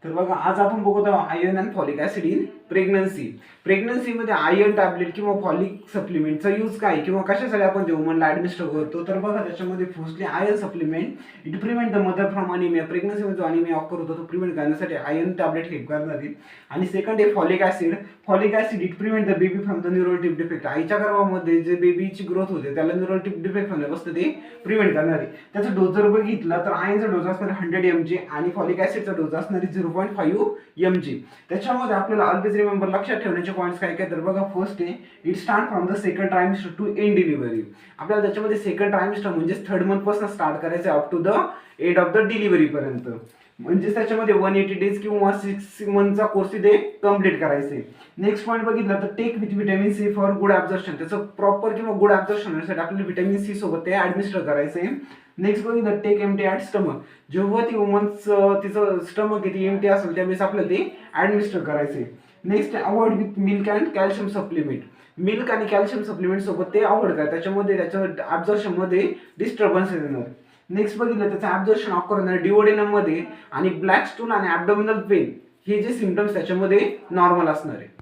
तर बघा आज आपण बघत आहोत iron and folic acid in pregnancy. प्रेग्नन्सीमध्ये आयर्न टॅबलेट किंवा फॉलिक सप्लिमेंटचा यूज काय किंवा कशासाठी आपण जे वुमनला ऍडमिनिस्टर करतो. तर बघा त्याच्यामध्ये firstly iron supplement it prevent the mother from anaemia. प्रेग्नन्सीमध्ये जो अनिमिया ऑकर होतो तो प्रिव्हेंट करण्यासाठी आयर्न टॅबलेट हेल्प करणार आहे. आणि सेकंड आहे folic acid. Folic acid it prevent the baby from the neurotic defect. आईच्या गर्भामध्ये जे बेबीची ग्रोथ होते त्याला न्यूरोटिक डिफेक्ट होण्यापासून ते प्रिव्हेंट करणार आहे. त्याचा डोस जर बघितला तर आयर्नचा डोस असणार 100 mg आणि फॉलिक ऍसिडचा डोस असणार 0.5 mg. त्याच्यामध्ये आपल्याला ऑलवेज रिमेंबर लक्षात ठेवण्याचे पॉईंट्स काय काय तर बघा फर्स्ट आहे it start from the second trimester to end delivery. आपल्याला त्याच्यामध्ये सेकंड ट्रायमिस्टर म्हणजे थर्ड मंथ पासून स्टार्ट करायचं up to the end of the delivery पर्यंत. म्हणजे त्याच्यामध्ये 180 डेज किंवा 6 मंथचा कोर्स इथे कम्प्लीट करायचे. नेक्स्ट पॉईंट बघितला तर take with vitamin C for good absorption. त्याचं प्रॉपर किंवा गुड ॲब्झॉर्प्शन होण्यासाठी आपल्याला व्हिटॅमिन सी सोबत ते ऍडमिनिस्टर करायचे. नेक्स्ट बघितलं टेक एमटी ॲट स्टमक. जेव्हा ती वुमन्स तिचं स्टमक आहे ती एमटी असेल त्यावेळेस आपल्याला ते ऍडमिनिस्टर करायचे. Next avoid with milk and calcium supplement. Milk आणि कॅल्शियम सप्लिमेंट सोबत ते अवॉइड करा, त्याच्यामध्ये त्याच्या ॲब्झॉर्प्शन मध्ये डिस्टर्बन्स येणार. नेक्स्ट बघितलं त्याचं ॲब्झॉर्प्शन ऑकर होणार डिओडेनम मध्ये आणि ब्लॅक स्टूल आणि ॲब्डोमिनल पेन हे जे सिम्पटम्स त्याच्यामध्ये नॉर्मल असणार आहे.